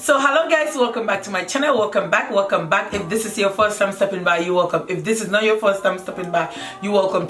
So hello guys, welcome back to my channel. Welcome back. If this is your first time stepping by, you're welcome. If this is not your first time stepping by, you're welcome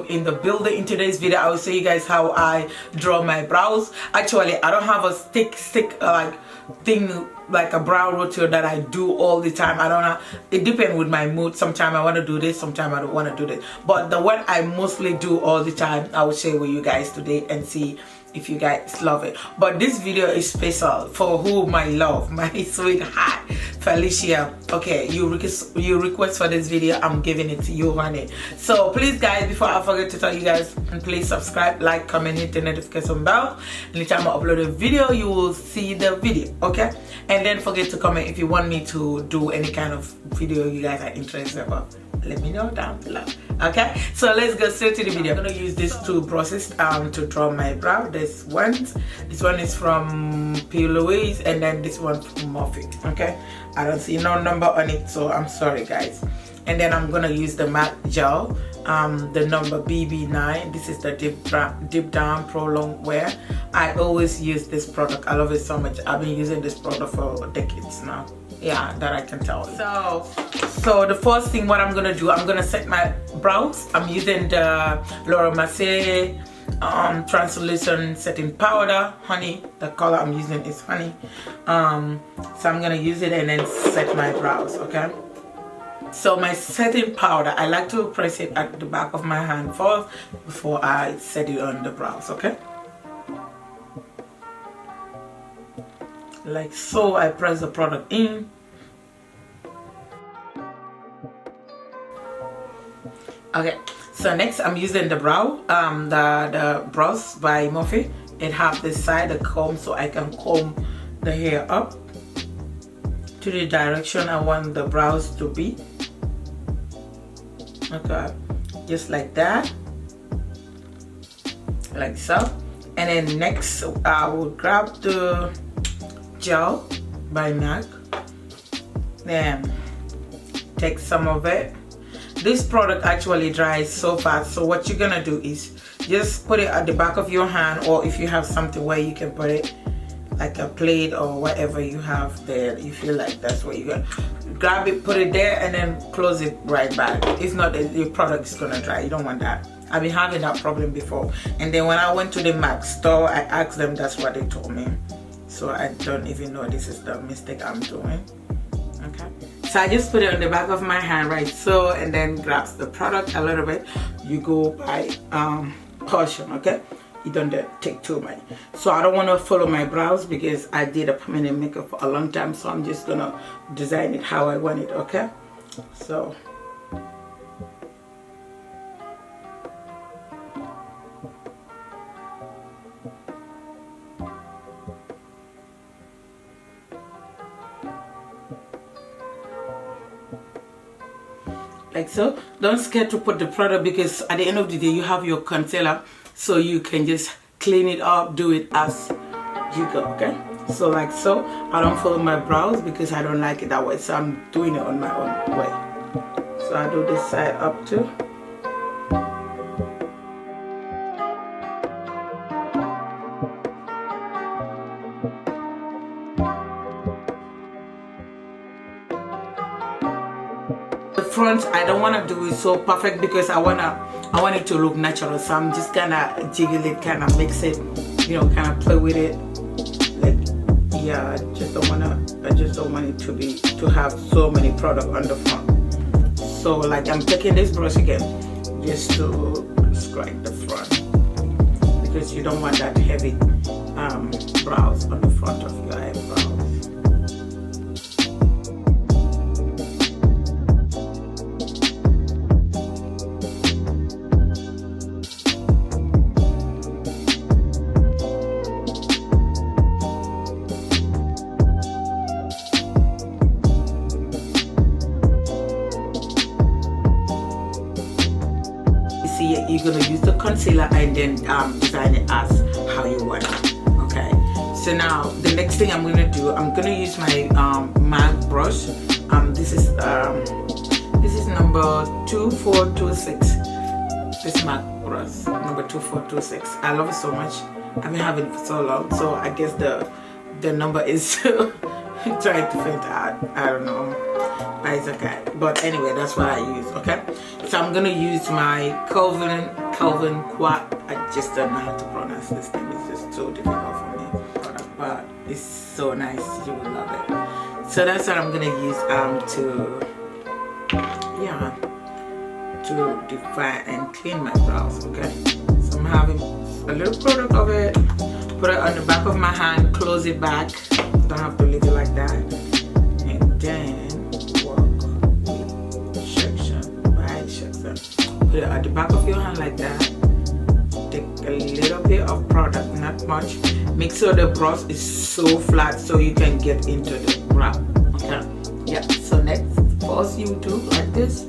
in the building. In today's video I will show you guys how I draw my brows. Actually, I don't have a stick like thing like a brow routine that I do all the time. I don't know, it depends with my mood. Sometimes I want to do this, sometimes I don't want to do this, but the one I mostly do all the time I will share with you guys today and see if you guys love it. But this video is special for whom I love, my sweetheart Felicia. Okay, you request for this video, I'm giving it to you, honey. So please guys, before I forget to tell you guys, please subscribe, like, comment, hit the notification bell. Anytime I upload a video you will see the video, okay? And then forget to comment if you want me to do any kind of video you guys are interested about. Let me know down below. Okay, so let's go straight to the video. I'm gonna use these two brushes to draw my brow. This one is from P. Louise, and then this one from Morphe. Okay, I don't see no number on it, so I'm sorry guys. And then I'm gonna use the matte gel, the number BB9. This is the deep down pro long wear. I always use this product. I love it so much. I've been using this product for decades now. Yeah, that I can tell. So the first thing what I'm gonna do, I'm gonna set my brows. I'm using the Laura Mercier translucent setting powder, honey. The color I'm using is honey. So I'm gonna use it and then set my brows. Okay, so my setting powder, I like to press it at the back of my hand first before I set it on the brows. Okay, like so. I press the product in. Okay, so next I'm using the brow, the brush by Morphe. It have this side, the comb, so I can comb the hair up to the direction I want the brows to be. Okay, just like that, like so. And then next I will grab the gel by MAC, then take some of it. This product actually dries so fast, so what you're gonna do is just put it at the back of your hand, or if you have something where you can put it like a plate or whatever you have there, you feel like that's what you're gonna grab it, put it there, and then close it right back. If not, the product is gonna dry. You don't want that. I've been having that problem before, and then when I went to the MAC store, I asked them, that's what they told me. So I don't even know this is the mistake I'm doing. Okay, so I just put it on the back of my hand, right so, and then grabs the product a little bit. You go by caution, okay? You don't take too much. So I don't want to follow my brows because I did a permanent makeup for a long time, so I'm just gonna design it how I want it. Okay, so like so. Don't scare to put the product, because at the end of the day you have your concealer, so you can just clean it up, do it as you go. Okay, so like so. I don't follow my brows because I don't like it that way, so I'm doing it on my own way. So I do this side up too. Front, I don't want to do it so perfect because I want it to look natural, so I'm just gonna jiggle it, kind of mix it, you know, kind of play with it. Like, yeah, I just don't want it to have so many product on the front. So like I'm taking this brush again just to scratch the front, because you don't want that heavy brows on the front of your eyebrows. You're gonna use the concealer and then design it as how you want it. Okay, so now the next thing I'm gonna do, I'm gonna use my MAC brush. This is number 2426. This MAC brush number 2426. I love it so much. I've been having it for so long, so I guess the number is trying to faint out. I don't know, but it's okay. But anyway, that's what I use. Okay, so I'm gonna use my Calvin Quat. I just don't know how to pronounce this name. It's just so difficult for me. But it's so nice. You will love it. So that's what I'm gonna use to define and clean my brows. Okay, so I'm having a little product of it. Put it on the back of my hand. Close it back. Don't have to leave it like that. And then work with section by section. Put it at the back of your hand like that. Take a little bit of product, not much. Make sure the brush is so flat so you can get into the brow. Okay. Yeah. So next, first you do like this.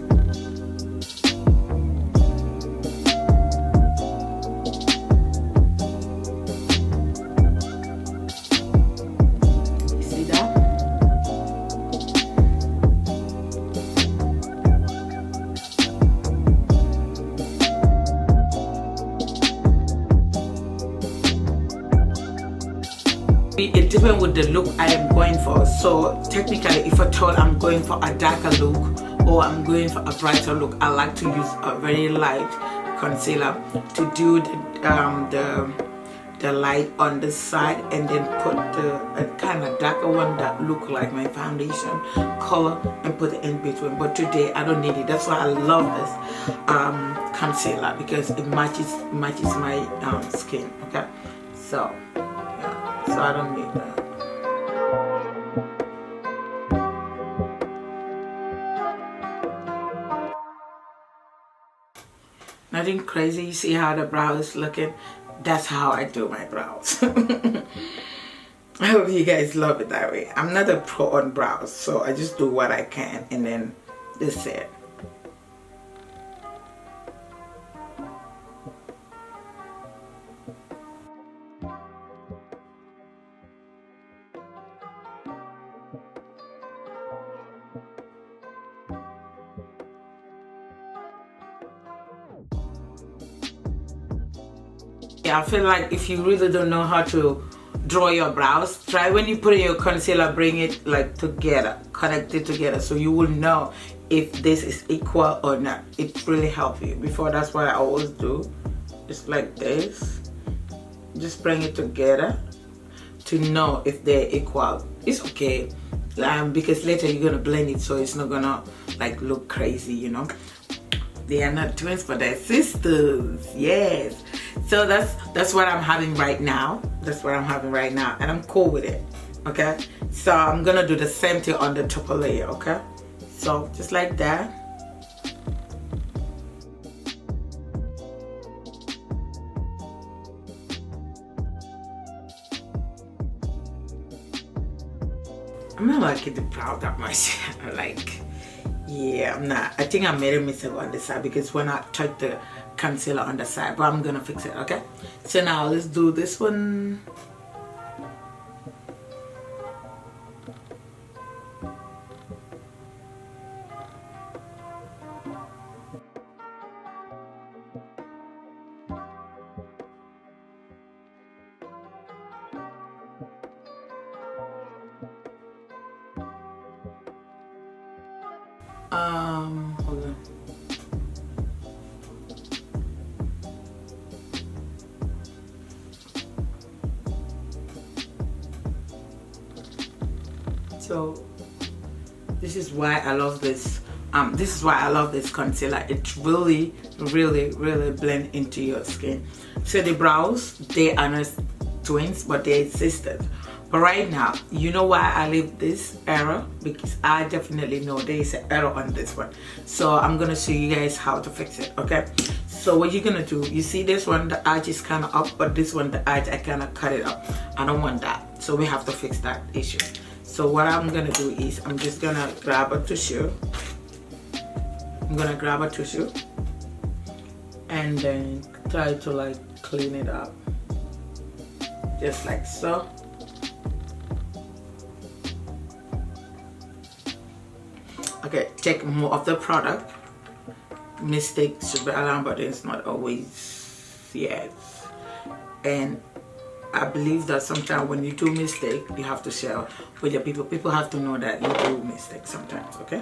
It depends with the look I am going for. So technically, if at all I'm going for a darker look or I'm going for a brighter look, I like to use a very light concealer to do the light on the side, and then put a kind of darker one that look like my foundation color and put it in between. But today I don't need it. That's why I love this concealer, because it matches my skin. Okay, so yeah, so I don't need that. Nothing crazy. You see how the brow is looking? That's how I do my brows. I hope you guys love it that way. I'm not a pro on brows, so I just do what I can, and then that's it. Yeah, I feel like if you really don't know how to draw your brows, try when you put in your concealer, bring it like together, connect it together, so you will know if this is equal or not. It really helps you. Before, that's what I always do, just like this. Just bring it together to know if they're equal. It's okay, because later you're gonna blend it, so it's not gonna like look crazy, you know. They are not twins, but they're sisters. Yes. So that's what I'm having right now. That's what I'm having right now, and I'm cool with it. Okay. So I'm gonna do the same thing on the top layer. Okay. So just like that. I'm not liking the brow that much. Like. Yeah, I'm not. I think I made a mistake on the side, because when I touch the concealer on the side, but I'm gonna fix it. Okay, so now let's do this one. Hold on. So this is why I love this. This is why I love this concealer. It really blend into your skin. So the brows, they are not twins, but they're sisters. But right now, you know why I leave this error? Because I definitely know there is an error on this one. So I'm gonna show you guys how to fix it. Okay. So what you're gonna do? You see this one, the edge is kind of up, but this one, the edge, I kind of cut it up. I don't want that. So we have to fix that issue. So what I'm gonna do is I'm just gonna grab a tissue. I'm gonna grab a tissue and then try to like clean it up, just like so. Okay, take more of the product. Mistakes should be allowed, but it's not always. Yes, and I believe that sometimes when you do mistake, you have to share with your people. People have to know that you do mistakes sometimes, okay?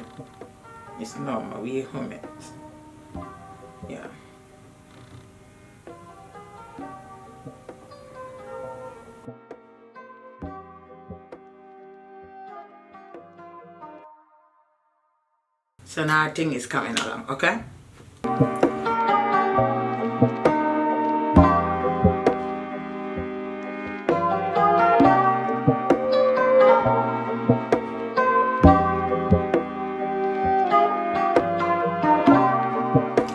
It's normal, we're humans. Yeah. So now I think it's coming along, okay?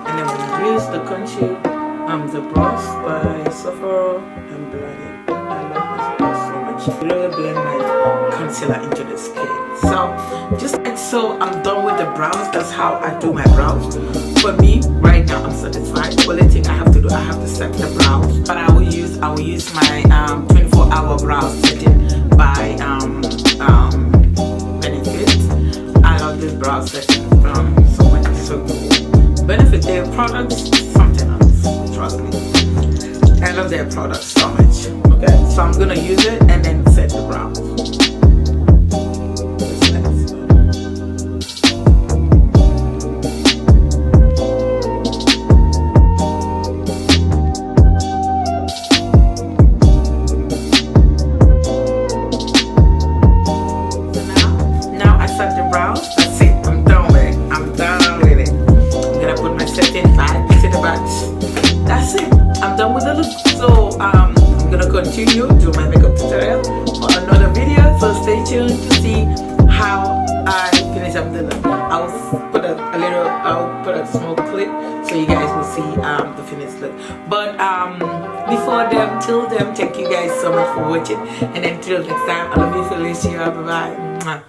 And then we use the conceal, the brush by Sephora and blend it. I love this brush so much. Really blend my concealer into the skin. So just like so, I'm done with the brows. That's how I do my brows. For me, right now, I'm satisfied. The only thing I have to do, I have to set the brows. But I will use my 24-hour brow setting by Benefit. I love this brow setting so much. It's so cool. Benefit, their products, something else. Trust me. I love their products so much. Okay, so I'm gonna use it and then set the brows. That's it. I'm done with the look. So I'm gonna continue do my makeup tutorial for another video. So stay tuned to see how I finish up the look. I'll put a small clip so you guys will see the finished look. But till then, thank you guys so much for watching. And until next time, I love you, Felicia. Bye bye.